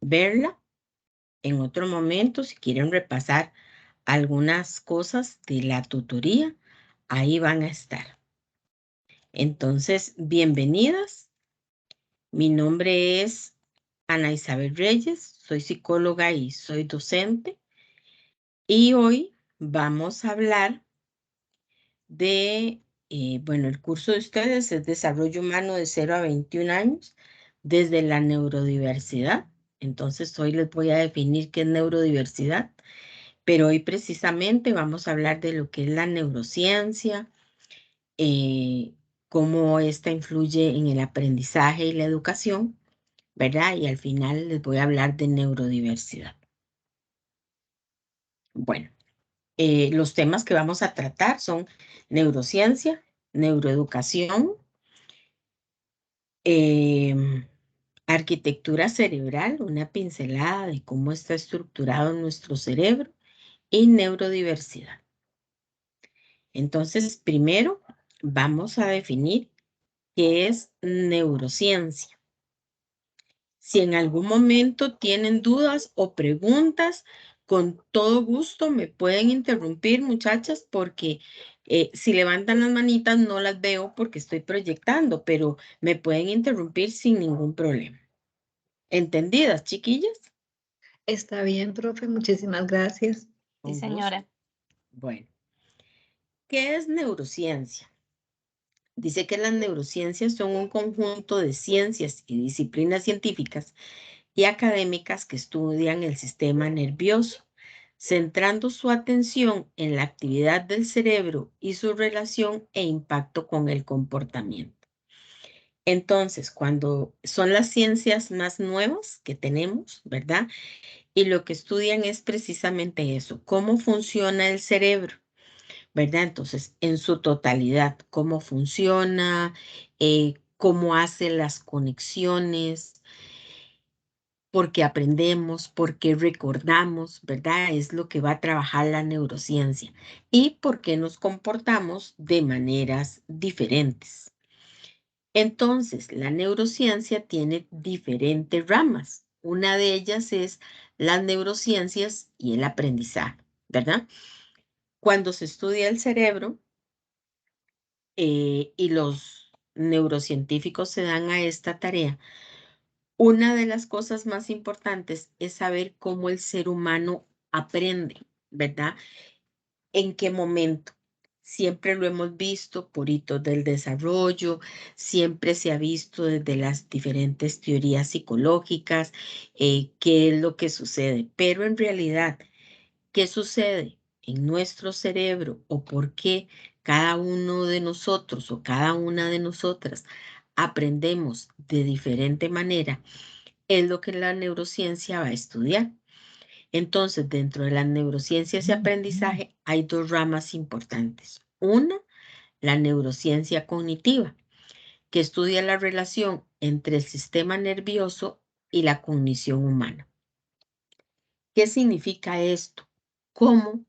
verla en otro momento. Si quieren repasar algunas cosas de la tutoría, ahí van a estar. Entonces, bienvenidas. Mi nombre es Ana Isabel Reyes, soy psicóloga y soy docente. Y hoy vamos a hablar de, bueno, el curso de ustedes es Desarrollo Humano de 0 a 21 años desde la neurodiversidad. Entonces, hoy les voy a definir qué es neurodiversidad, pero hoy precisamente vamos a hablar de lo que es la neurociencia, eh, cómo esta influye en el aprendizaje y la educación, ¿verdad? Y al final les voy a hablar de neurodiversidad. Bueno, los temas que vamos a tratar son neurociencia, neuroeducación, arquitectura cerebral, una pincelada de cómo está estructurado nuestro cerebro y neurodiversidad. Entonces, primero vamos a definir qué es neurociencia. Si en algún momento tienen dudas o preguntas, con todo gusto me pueden interrumpir, muchachas, porque si levantan las manitas no las veo porque estoy proyectando, pero me pueden interrumpir sin ningún problema. ¿Entendidas, chiquillas? Está bien, profe, muchísimas gracias. Sí, Con gusto. señora. Bueno, ¿qué es neurociencia? Dice que las neurociencias son un conjunto de ciencias y disciplinas científicas y académicas que estudian el sistema nervioso, centrando su atención en la actividad del cerebro y su relación e impacto con el comportamiento. Entonces, cuando son las ciencias más nuevas que tenemos, ¿verdad? Y lo que estudian es precisamente eso, cómo funciona el cerebro, ¿verdad? Entonces, en su totalidad, cómo funciona, cómo hace las conexiones, por qué aprendemos, por qué recordamos, ¿verdad? Es lo que va a trabajar la neurociencia y por qué nos comportamos de maneras diferentes. Entonces, la neurociencia tiene diferentes ramas. Una de ellas es las neurociencias y el aprendizaje, ¿verdad? Cuando se estudia el cerebro y los neurocientíficos se dan a esta tarea, una de las cosas más importantes es saber cómo el ser humano aprende, ¿verdad? ¿En qué momento? Siempre lo hemos visto por hitos del desarrollo, siempre se ha visto desde las diferentes teorías psicológicas qué es lo que sucede, pero en realidad, ¿qué sucede en nuestro cerebro o por qué cada uno de nosotros o cada una de nosotras aprendemos de diferente manera? Es lo que la neurociencia va a estudiar. Entonces, dentro de las neurociencias y aprendizaje hay dos ramas importantes. Una, la neurociencia cognitiva, que estudia la relación entre el sistema nervioso y la cognición humana. ¿Qué significa esto? Cómo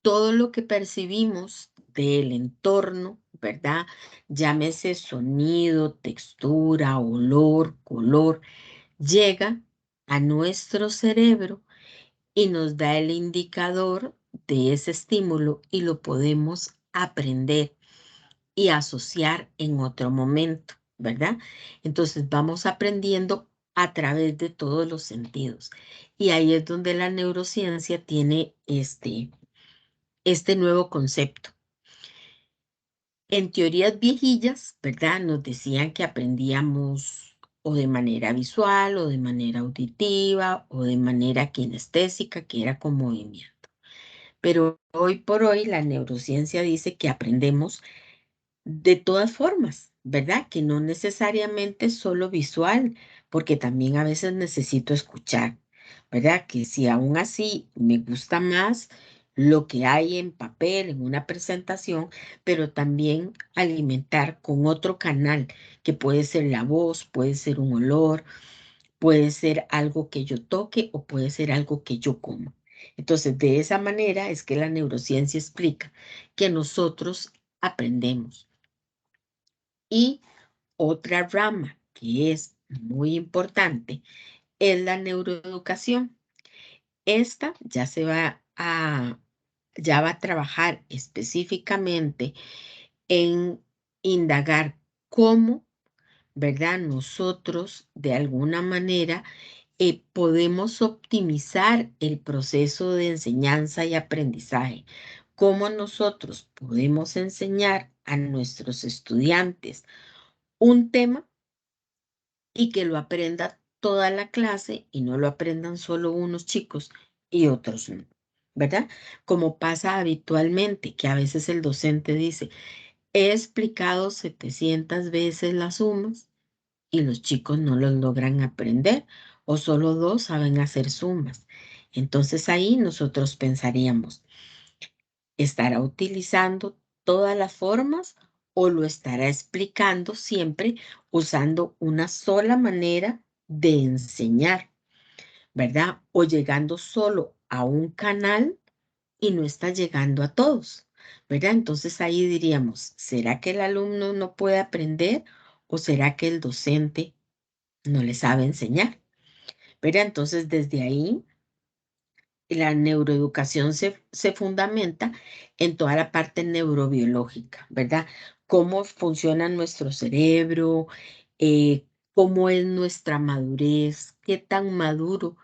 todo lo que percibimos del entorno, ¿verdad? Llámese sonido, textura, olor, color, llega a nuestro cerebro y nos da el indicador de ese estímulo y lo podemos aprender y asociar en otro momento, ¿verdad? Entonces vamos aprendiendo a través de todos los sentidos. Y ahí es donde la neurociencia tiene este nuevo concepto. En teorías viejillas, ¿verdad? Nos decían que aprendíamos o de manera visual, o de manera auditiva, o de manera kinestésica, que era con movimiento. Pero hoy por hoy la neurociencia dice que aprendemos de todas formas, ¿verdad? Que no necesariamente solo visual, porque también a veces necesito escuchar, ¿verdad? Que si aún así me gusta más lo que hay en papel, en una presentación, pero también alimentar con otro canal, que puede ser la voz, puede ser un olor, puede ser algo que yo toque o puede ser algo que yo como. Entonces, de esa manera es que la neurociencia explica que nosotros aprendemos. Y otra rama que es muy importante, es la neuroeducación. Esta ya va a trabajar específicamente en indagar cómo, ¿verdad? Nosotros, de alguna manera, podemos optimizar el proceso de enseñanza y aprendizaje. Cómo nosotros podemos enseñar a nuestros estudiantes un tema y que lo aprenda toda la clase y no lo aprendan solo unos chicos y otros no, ¿verdad? Como pasa habitualmente, que a veces el docente dice, he explicado 700 veces las sumas y los chicos no los logran aprender o solo dos saben hacer sumas. Entonces ahí nosotros pensaríamos, ¿estará utilizando todas las formas o lo estará explicando siempre usando una sola manera de enseñar, verdad? O llegando solo a un canal y no está llegando a todos, ¿verdad? Entonces ahí diríamos, ¿será que el alumno no puede aprender o será que el docente no le sabe enseñar? ¿Verdad? Entonces desde ahí la neuroeducación se fundamenta en toda la parte neurobiológica, ¿verdad? Cómo funciona nuestro cerebro, cómo es nuestra madurez, qué tan maduro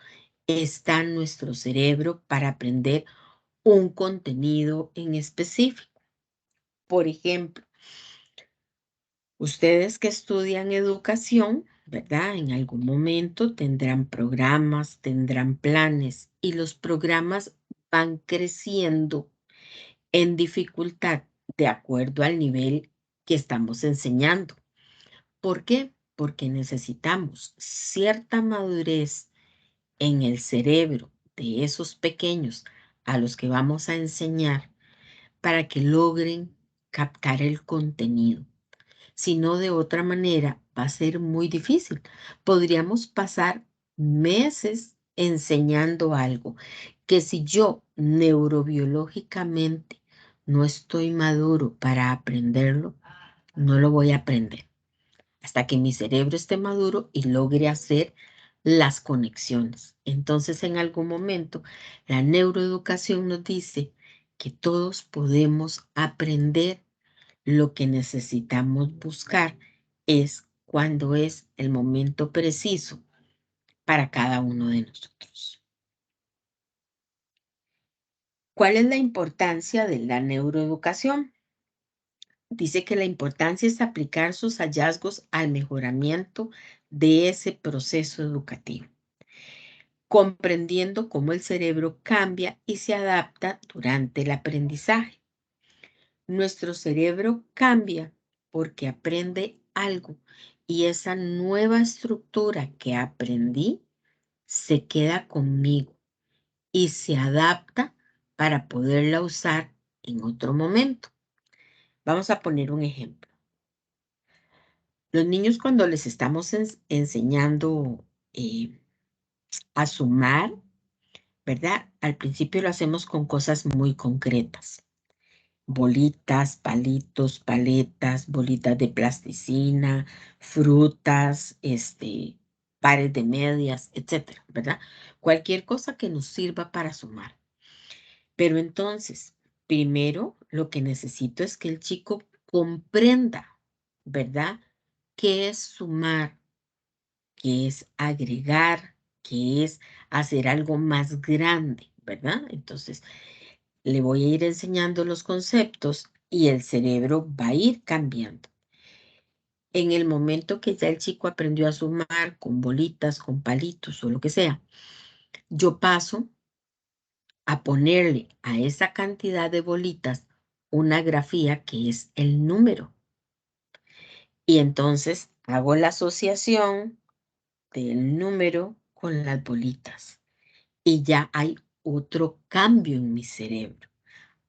está nuestro cerebro para aprender un contenido en específico. Por ejemplo, ustedes que estudian educación, ¿verdad? En algún momento tendrán programas, tendrán planes y los programas van creciendo en dificultad de acuerdo al nivel que estamos enseñando. ¿Por qué? Porque necesitamos cierta madurez en el cerebro de esos pequeños a los que vamos a enseñar para que logren captar el contenido. Si no, de otra manera va a ser muy difícil. Podríamos pasar meses enseñando algo que si yo neurobiológicamente no estoy maduro para aprenderlo, no lo voy a aprender hasta que mi cerebro esté maduro y logre hacer las conexiones. Entonces, en algún momento, la neuroeducación nos dice que todos podemos aprender. Lo que necesitamos buscar es cuándo es el momento preciso para cada uno de nosotros. ¿Cuál es la importancia de la neuroeducación? Dice que la importancia es aplicar sus hallazgos al mejoramiento de ese proceso educativo, comprendiendo cómo el cerebro cambia y se adapta durante el aprendizaje. Nuestro cerebro cambia porque aprende algo y esa nueva estructura que aprendí se queda conmigo y se adapta para poderla usar en otro momento. Vamos a poner un ejemplo. Los niños cuando les estamos enseñando a sumar, ¿verdad? Al principio lo hacemos con cosas muy concretas. Bolitas, palitos, paletas, bolitas de plasticina, frutas, pares de medias, etcétera, ¿verdad? Cualquier cosa que nos sirva para sumar. Pero entonces, primero lo que necesito es que el chico comprenda, ¿verdad? ¿Qué es sumar? ¿Qué es agregar? ¿Qué es hacer algo más grande? ¿Verdad? Entonces, le voy a ir enseñando los conceptos y el cerebro va a ir cambiando. En el momento que ya el chico aprendió a sumar con bolitas, con palitos o lo que sea, yo paso a ponerle a esa cantidad de bolitas una grafía que es el número. Y entonces hago la asociación del número con las bolitas. Y ya hay otro cambio en mi cerebro.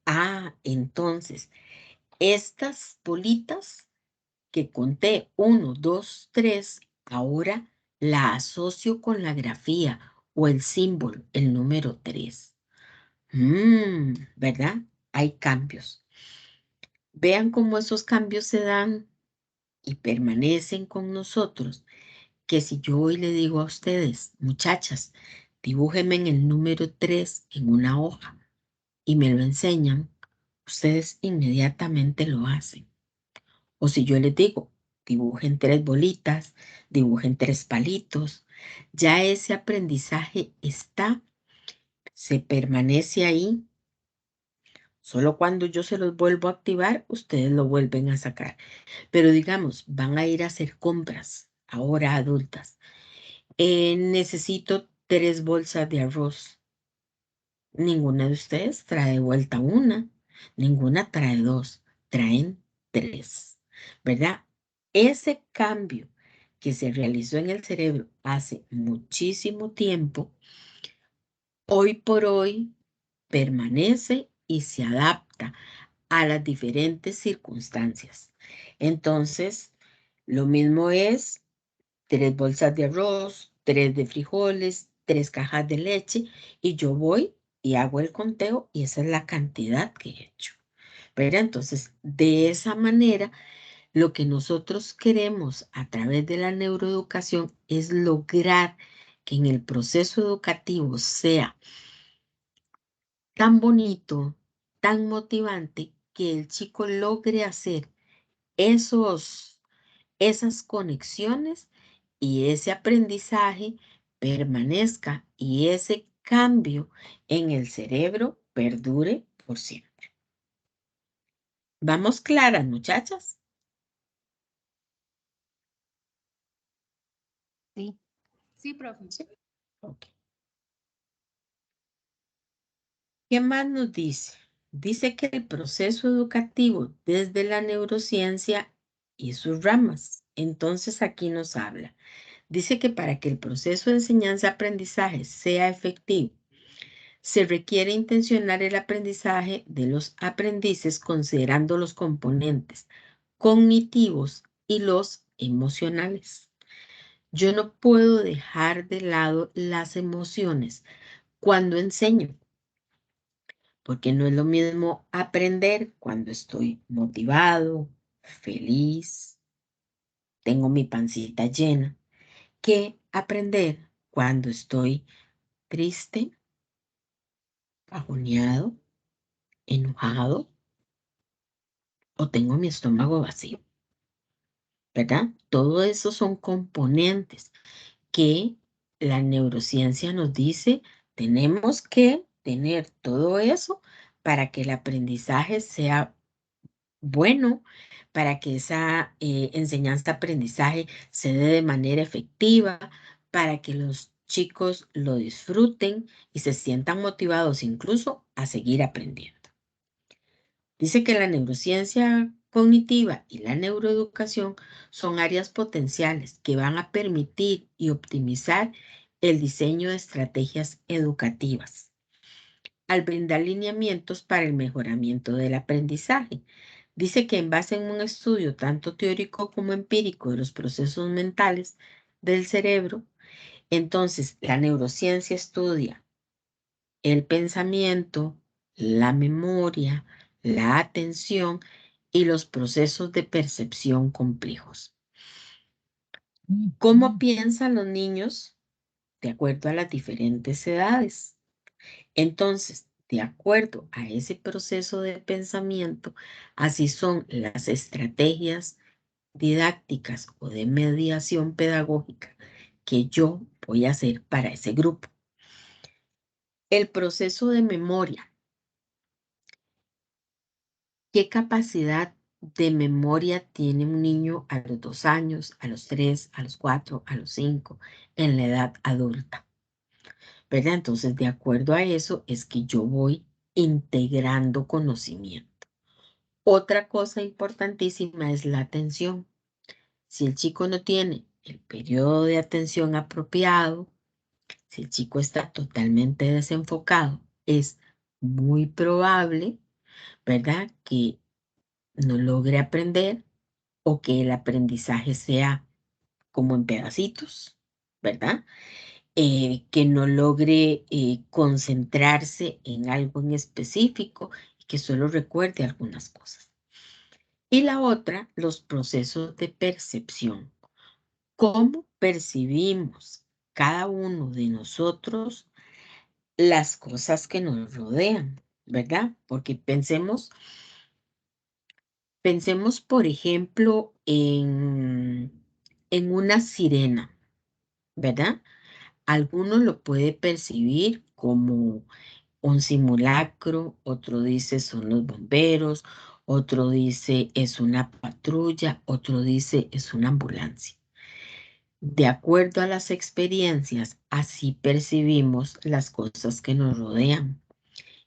Ah, entonces estas bolitas que conté, 1, 2, 3, ahora la asocio con la grafía o el símbolo, el número 3. ¿Verdad? Hay cambios. Vean cómo esos cambios se dan y permanecen con nosotros que si yo hoy le digo a ustedes, muchachas, dibújenme en el número 3 en una hoja y me lo enseñan, ustedes inmediatamente lo hacen. O si yo les digo, dibujen 3 bolitas, dibujen 3 palitos, ya ese aprendizaje está, se permanece ahí. Solo cuando yo se los vuelvo a activar, ustedes lo vuelven a sacar. Pero digamos, van a ir a hacer compras, ahora adultas. Necesito 3 bolsas de arroz. Ninguna de ustedes trae de vuelta una, ninguna trae 2, traen 3, ¿verdad? Ese cambio que se realizó en el cerebro hace muchísimo tiempo, hoy por hoy permanece y se adapta a las diferentes circunstancias. Entonces, lo mismo es 3 bolsas de arroz, 3 de frijoles, 3 cajas de leche, y yo voy y hago el conteo y esa es la cantidad que he hecho. Pero entonces, de esa manera, lo que nosotros queremos a través de la neuroeducación es lograr que en el proceso educativo sea tan bonito, tan motivante, que el chico logre hacer esas conexiones y ese aprendizaje permanezca y ese cambio en el cerebro perdure por siempre. ¿Vamos claras, muchachas? Sí, sí, profe. Sí. Ok. ¿Qué más nos dice? Dice que el proceso educativo desde la neurociencia y sus ramas. Entonces aquí nos habla. Dice que para que el proceso de enseñanza-aprendizaje sea efectivo, se requiere intencionar el aprendizaje de los aprendices considerando los componentes cognitivos y los emocionales. Yo no puedo dejar de lado las emociones cuando enseño, porque no es lo mismo aprender cuando estoy motivado, feliz, tengo mi pancita llena, que aprender cuando estoy triste, bajoneado, enojado o tengo mi estómago vacío, ¿verdad? Todo eso son componentes que la neurociencia nos dice, tenemos que tener todo eso para que el aprendizaje sea bueno, para que esa enseñanza-aprendizaje se dé de manera efectiva, para que los chicos lo disfruten y se sientan motivados incluso a seguir aprendiendo. Dice que la neurociencia cognitiva y la neuroeducación son áreas potenciales que van a permitir y optimizar el diseño de estrategias educativas al brindar lineamientos para el mejoramiento del aprendizaje. Dice que en base en un estudio tanto teórico como empírico de los procesos mentales del cerebro, entonces la neurociencia estudia el pensamiento, la memoria, la atención y los procesos de percepción complejos. ¿Cómo piensan los niños de acuerdo a las diferentes edades? Entonces, de acuerdo a ese proceso de pensamiento, así son las estrategias didácticas o de mediación pedagógica que yo voy a hacer para ese grupo. El proceso de memoria. ¿Qué capacidad de memoria tiene un niño a los 2 años, a los 3, a los 4, a los 5, en la edad adulta? ¿Verdad? Entonces, de acuerdo a eso, es que yo voy integrando conocimiento. Otra cosa importantísima es la atención. Si el chico no tiene el periodo de atención apropiado, si el chico está totalmente desenfocado, es muy probable, ¿verdad?, que no logre aprender o que el aprendizaje sea como en pedacitos, ¿verdad? Que no logre concentrarse en algo en específico y que solo recuerde algunas cosas. Y la otra, los procesos de percepción. ¿Cómo percibimos cada uno de nosotros las cosas que nos rodean, ¿verdad? Porque pensemos, por ejemplo, en una sirena, ¿verdad? Alguno lo puede percibir como un simulacro, otro dice son los bomberos, otro dice es una patrulla, otro dice es una ambulancia. De acuerdo a las experiencias, así percibimos las cosas que nos rodean.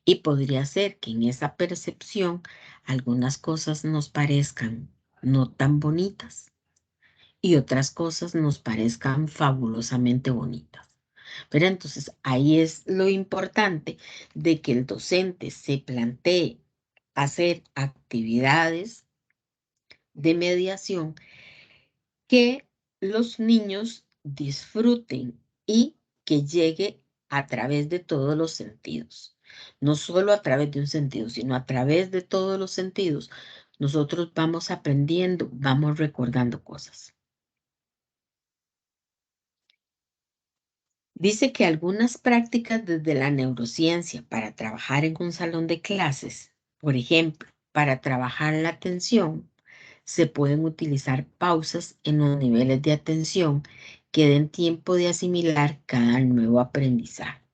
Y podría ser que en esa percepción algunas cosas nos parezcan no tan bonitas y otras cosas nos parezcan fabulosamente bonitas. Pero entonces ahí es lo importante de que el docente se plantee hacer actividades de mediación que los niños disfruten y que llegue a través de todos los sentidos. No solo a través de un sentido, sino a través de todos los sentidos. Nosotros vamos aprendiendo, vamos recordando cosas. Dice que algunas prácticas desde la neurociencia para trabajar en un salón de clases, por ejemplo, para trabajar la atención, se pueden utilizar pausas en los niveles de atención que den tiempo de asimilar cada nuevo aprendizaje.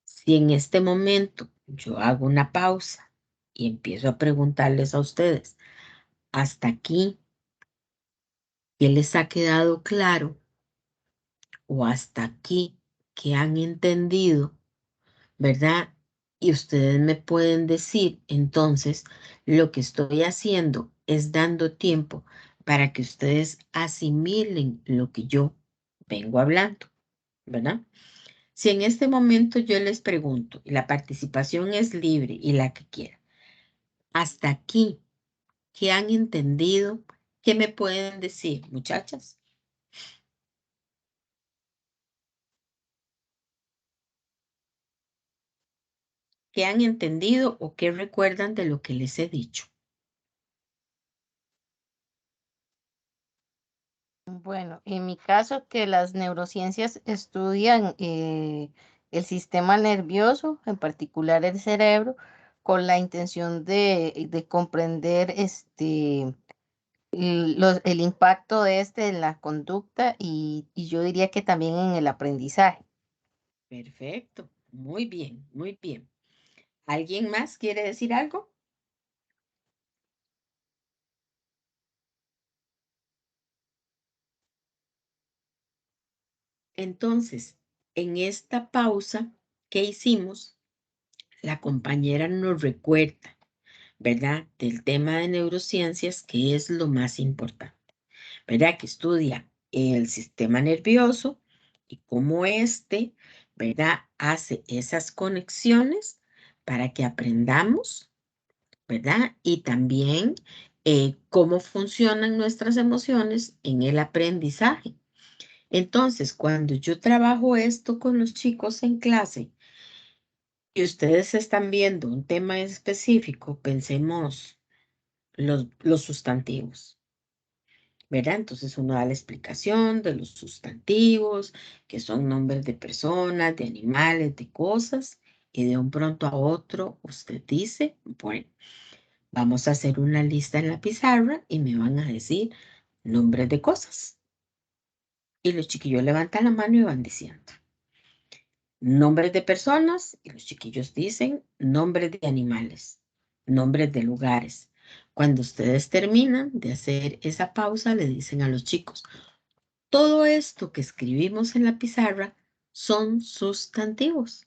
Si en este momento yo hago una pausa y empiezo a preguntarles a ustedes, hasta aquí, ¿qué les ha quedado claro? O hasta aquí, ¿qué han entendido? ¿Verdad? Y ustedes me pueden decir, entonces, lo que estoy haciendo es dando tiempo para que ustedes asimilen lo que yo vengo hablando, ¿verdad? Si en este momento yo les pregunto, y la participación es libre y la que quiera, hasta aquí, ¿qué han entendido? ¿Qué me pueden decir, muchachas? ¿Qué han entendido o qué recuerdan de lo que les he dicho? Bueno, en mi caso que las neurociencias estudian el sistema nervioso, en particular el cerebro, con la intención de comprender el impacto de este en la conducta y yo diría que también en el aprendizaje. Perfecto, muy bien, muy bien. ¿Alguien más quiere decir algo? Entonces, en esta pausa que hicimos, la compañera nos recuerda, ¿verdad? Del tema de neurociencias, que es lo más importante, ¿verdad? Que estudia el sistema nervioso y cómo éste, ¿verdad? Hace esas conexiones para que aprendamos, ¿verdad? Y también cómo funcionan nuestras emociones en el aprendizaje. Entonces, cuando yo trabajo esto con los chicos en clase y ustedes están viendo un tema específico, pensemos los sustantivos, ¿verdad? Entonces uno da la explicación de los sustantivos, que son nombres de personas, de animales, de cosas, y de un pronto a otro usted dice, bueno, vamos a hacer una lista en la pizarra y me van a decir nombres de cosas. Y los chiquillos levantan la mano y van diciendo nombres de personas y los chiquillos dicen nombres de animales, nombres de lugares. Cuando ustedes terminan de hacer esa pausa, le dicen a los chicos, todo esto que escribimos en la pizarra son sustantivos,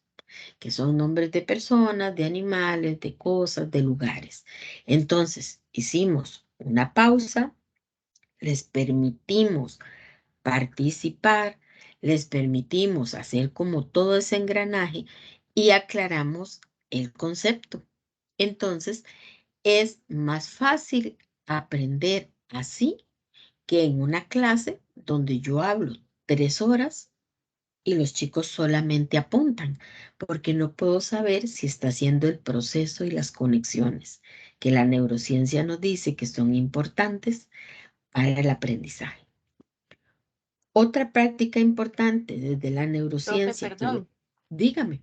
que son nombres de personas, de animales, de cosas, de lugares. Entonces, hicimos una pausa, les permitimos participar, les permitimos hacer como todo ese engranaje y aclaramos el concepto. Entonces, es más fácil aprender así que en una clase donde yo hablo 3 horas y los chicos solamente apuntan, porque no puedo saber si está haciendo el proceso y las conexiones que la neurociencia nos dice que son importantes para el aprendizaje. Otra práctica importante desde la Profe, neurociencia perdón. dígame.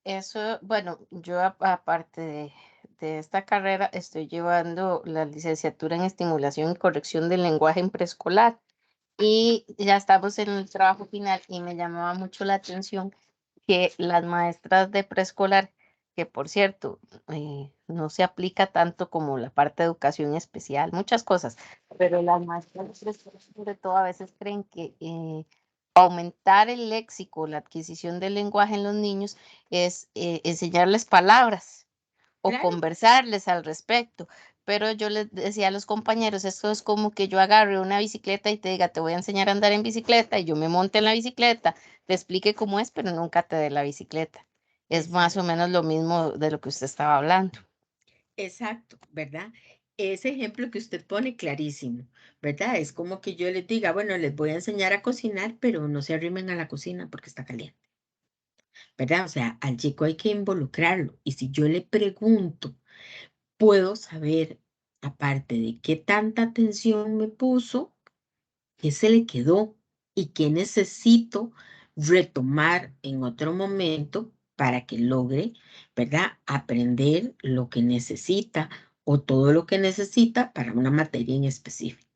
Eso, bueno, yo aparte de esta carrera estoy llevando la licenciatura en estimulación y corrección del lenguaje en preescolar y ya estamos en el trabajo final y me llamaba mucho la atención que las maestras de preescolar, que por cierto, no se aplica tanto como la parte de educación especial, muchas cosas, pero las maestras de preescolar sobre todo a veces creen que aumentar el léxico, la adquisición del lenguaje en los niños es enseñarles palabras o Claro, conversarles al respecto. Pero yo les decía a los compañeros, esto es como que yo agarre una bicicleta y te diga, te voy a enseñar a andar en bicicleta y yo me monte en la bicicleta, te explique cómo es, pero nunca te dé la bicicleta. Es más o exacto, menos lo mismo de lo que usted estaba hablando. exacto, ¿verdad? Ese ejemplo que usted pone clarísimo, ¿verdad? Es como que yo les diga, bueno, les voy a enseñar a cocinar, pero no se arrimen a la cocina porque está caliente, ¿verdad? O sea, al chico hay que involucrarlo. Y si yo le pregunto, puedo saber, aparte de qué tanta atención me puso, qué se le quedó y qué necesito retomar en otro momento para que logre, ¿verdad? Aprender lo que necesita o todo lo que necesita para una materia en específico.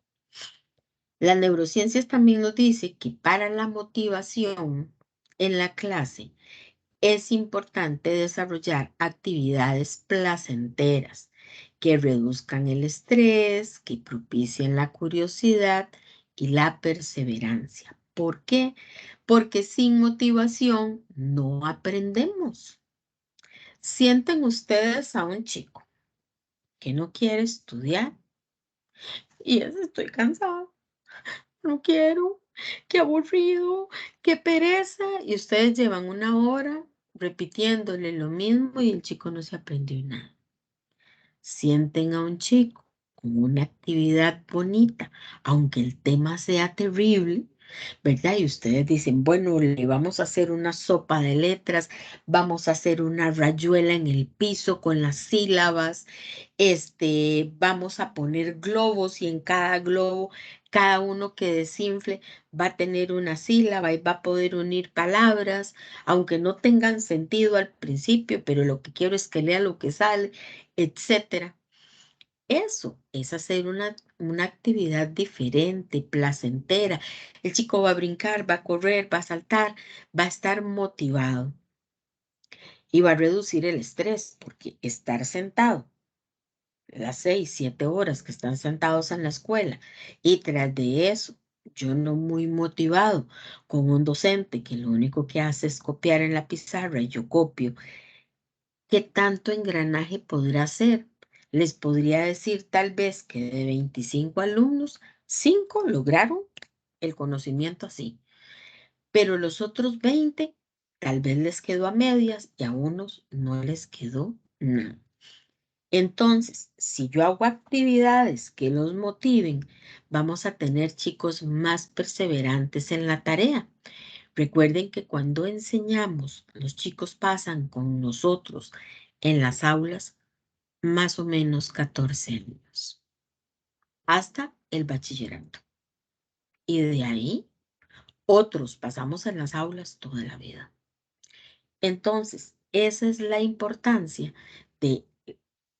Las neurociencias también nos dice que para la motivación en la clase es importante desarrollar actividades placenteras que reduzcan el estrés, que propicien la curiosidad y la perseverancia. ¿Por qué? Porque sin motivación no aprendemos. Sienten ustedes a un chico que no quiere estudiar y es estoy cansado, no quiero, qué aburrido, qué pereza. Y ustedes llevan una hora repitiéndole lo mismo y el chico no se aprendió nada. Sienten a un chico con una actividad bonita, aunque el tema sea terrible, ¿verdad? Y ustedes dicen, bueno, le vamos a hacer una sopa de letras, vamos a hacer una rayuela en el piso con las sílabas, vamos a poner globos y en cada globo, cada uno que desinfle va a tener una sílaba y va a poder unir palabras, aunque no tengan sentido al principio, pero lo que quiero es que lea lo que sale, etcétera. Eso es hacer una actividad diferente, placentera. El chico va a brincar, va a correr, va a saltar, va a estar motivado y va a reducir el estrés, porque estar sentado las 6, 7 horas que están sentados en la escuela y tras de eso, yo no muy motivado con un docente que lo único que hace es copiar en la pizarra y yo copio. ¿Qué tanto engranaje podrá ser? Les podría decir tal vez que de 25 alumnos, 5 lograron el conocimiento así, pero los otros 20 tal vez les quedó a medias y a unos no les quedó nada. Entonces, si yo hago actividades que los motiven, vamos a tener chicos más perseverantes en la tarea. Recuerden que cuando enseñamos, los chicos pasan con nosotros en las aulas más o menos 14 años, hasta el bachillerato. Y de ahí, otros pasamos en las aulas toda la vida. Entonces, esa es la importancia de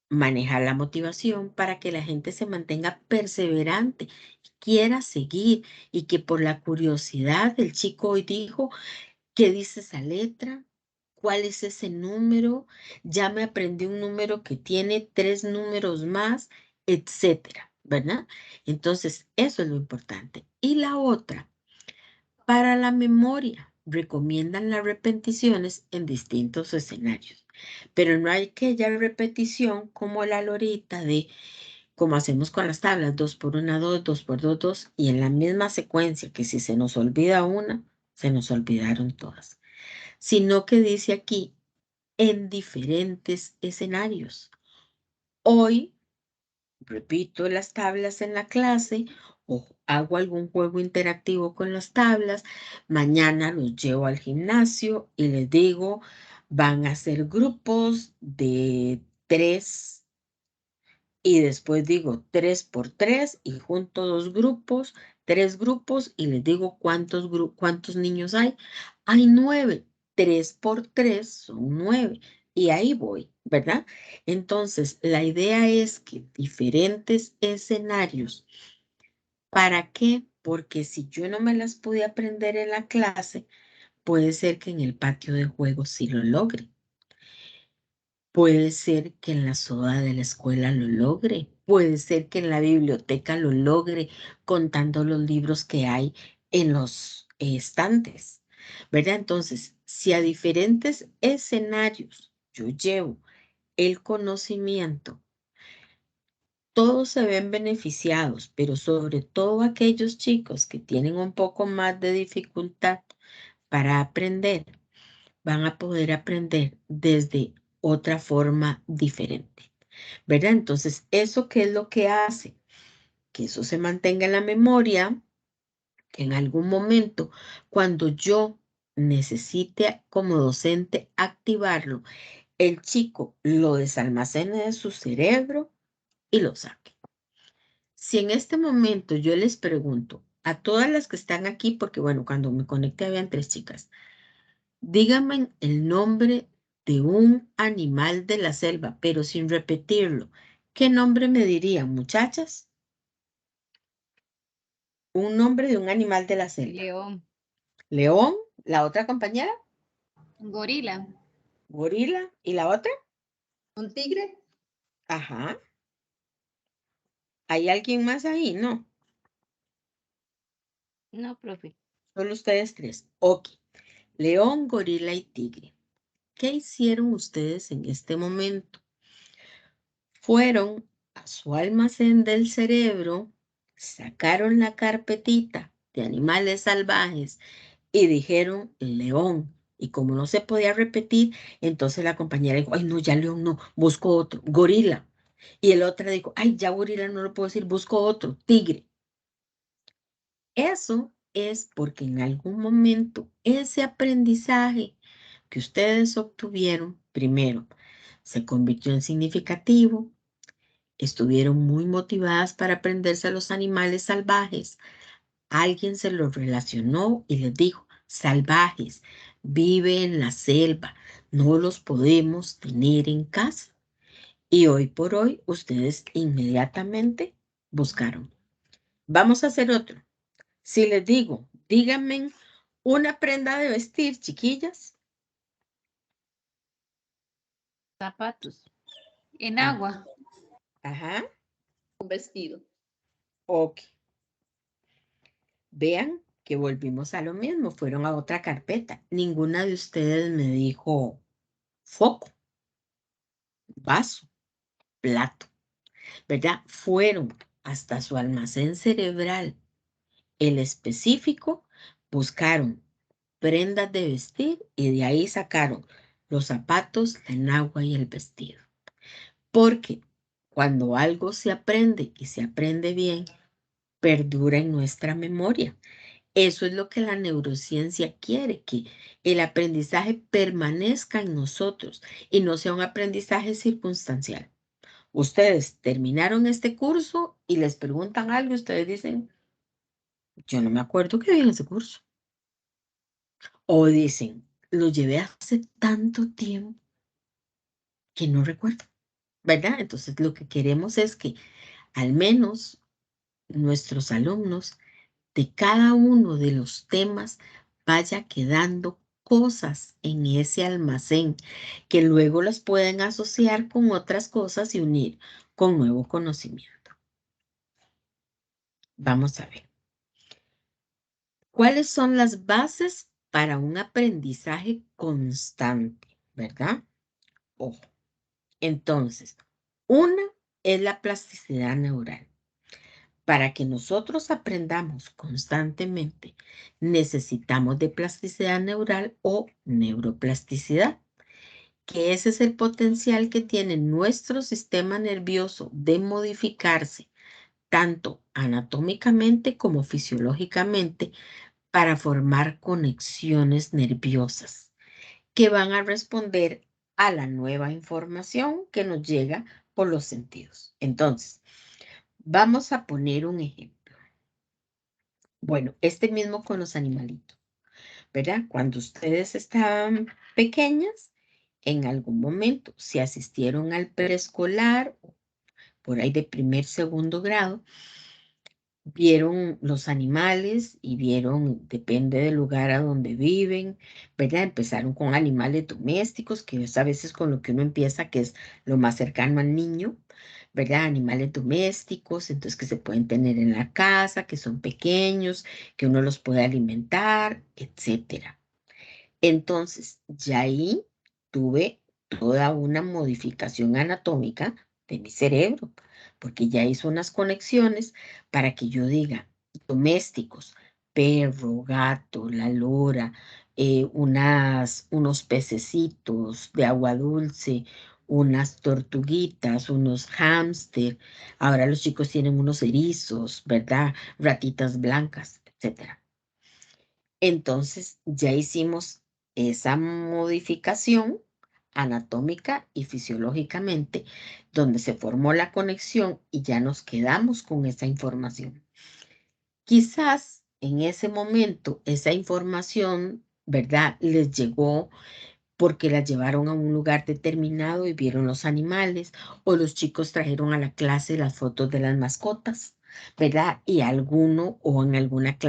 manejar la motivación para que la gente se mantenga perseverante, quiera seguir y que por la curiosidad el chico hoy dijo, ¿qué dice esa letra? ¿Cuál es ese número? Ya me aprendí un número que tiene 3 números más, etcétera, ¿verdad? Entonces, eso es lo importante. Y la otra, para la memoria, recomiendan las repeticiones en distintos escenarios, pero no hay aquella repetición como la lorita de como hacemos con las tablas, 2 por 1, 2, 2 por 2, 2, y en la misma secuencia que si se nos olvida una, se nos olvidaron todas, sino que dice aquí en diferentes escenarios. Hoy repito las tablas en la clase o hago algún juego interactivo con las tablas. Mañana los llevo al gimnasio y les digo, van a ser grupos de 3 y después digo 3 por 3 y junto 2 grupos 3 grupos y les digo cuántos niños hay. Hay 9. 3 por 3 son 9. Y ahí voy, ¿verdad? Entonces, la idea es que diferentes escenarios. ¿Para qué? Porque si yo no me las pude aprender en la clase, puede ser que en el patio de juegos sí lo logre. Puede ser que en la soda de la escuela lo logre. Puede ser que en la biblioteca lo logre contando los libros que hay en los estantes, ¿verdad? Entonces, si a diferentes escenarios yo llevo el conocimiento, todos se ven beneficiados, pero sobre todo aquellos chicos que tienen un poco más de dificultad para aprender, van a poder aprender desde otra forma diferente, ¿verdad? Entonces, ¿eso qué es lo que hace? Que eso se mantenga en la memoria, que en algún momento, cuando yo necesite como docente activarlo, el chico lo desalmacene de su cerebro y lo saque. Si en este momento yo les pregunto a todas las que están aquí, porque bueno, cuando me conecté habían 3 chicas, díganme el nombre de un animal de la selva, pero sin repetirlo. ¿Qué nombre me dirían, muchachas? Un nombre de un animal de la selva. León. León, la otra compañera, Gorila. gorila, ¿y la otra? ¿Un tigre? Ajá. ¿Hay alguien más ahí? No, No, profe. solo ustedes 3. Ok. León, gorila y tigre. ¿Qué hicieron ustedes en este momento? Fueron a su almacén del cerebro, sacaron la carpetita de animales salvajes y dijeron león. Y como no se podía repetir, entonces la compañera dijo, ay no, ya león no, busco otro, gorila. Y el otro dijo, ay, ya gorila no lo puedo decir, busco otro, tigre. Eso es porque en algún momento ese aprendizaje que ustedes obtuvieron, primero, se convirtió en significativo, estuvieron muy motivadas para aprenderse a los animales salvajes. Alguien se los relacionó y les dijo, salvajes, vive en la selva, no los podemos tener en casa. Y hoy por hoy ustedes inmediatamente buscaron. Vamos a hacer otro. Si les digo, díganme una prenda de vestir, chiquillas. Zapatos. En Ah, agua. ajá, Un vestido. ok. Vean que volvimos a lo mismo, fueron a otra carpeta. Ninguna de ustedes me dijo foco, vaso, plato, ¿verdad? Fueron hasta su almacén cerebral, el específico, buscaron prendas de vestir y de ahí sacaron los zapatos, la enagua y el vestido. Porque cuando algo se aprende y se aprende bien, perdura en nuestra memoria. Eso es lo que la neurociencia quiere, que el aprendizaje permanezca en nosotros y no sea un aprendizaje circunstancial. Ustedes terminaron este curso y les preguntan algo, ustedes dicen, yo no me acuerdo que vi en ese curso. O dicen, lo llevé hace tanto tiempo que no recuerdo, ¿verdad? Entonces lo que queremos es que al menos nuestros alumnos de cada uno de los temas vaya quedando cosas en ese almacén que luego las pueden asociar con otras cosas y unir con nuevo conocimiento. Vamos a ver. ¿Cuáles son las bases para un aprendizaje constante? ¿Verdad? Ojo. Entonces, una es la plasticidad neural. Para que nosotros aprendamos constantemente, necesitamos de plasticidad neural o neuroplasticidad, que ese es el potencial que tiene nuestro sistema nervioso de modificarse tanto anatómicamente como fisiológicamente para formar conexiones nerviosas que van a responder a la nueva información que nos llega por los sentidos. Entonces, vamos a poner un ejemplo. Bueno, este mismo con los animalitos, ¿verdad? Cuando ustedes estaban pequeñas, en algún momento, si asistieron al preescolar, por ahí de primer, segundo grado, vieron los animales y vieron, depende del lugar a donde viven, ¿verdad? Empezaron con animales domésticos, que es a veces con lo que uno empieza, que es lo más cercano al niño, ¿verdad? Animales domésticos, entonces que se pueden tener en la casa, que son pequeños, que uno los puede alimentar, etcétera. Entonces, ya ahí tuve toda una modificación anatómica de mi cerebro, porque ya hizo unas conexiones para que yo diga, domésticos, perro, gato, la lora, unos pececitos de agua dulce, unas tortuguitas, unos hámster, ahora los chicos tienen unos erizos, ¿verdad? Ratitas blancas, etcétera. Entonces ya hicimos esa modificación anatómica y fisiológicamente, donde se formó la conexión y ya nos quedamos con esa información. Quizás en ese momento esa información, ¿verdad? Les llegó porque la llevaron a un lugar determinado y vieron los animales, o los chicos trajeron a la clase las fotos de las mascotas, ¿verdad? Y alguno o en alguna clase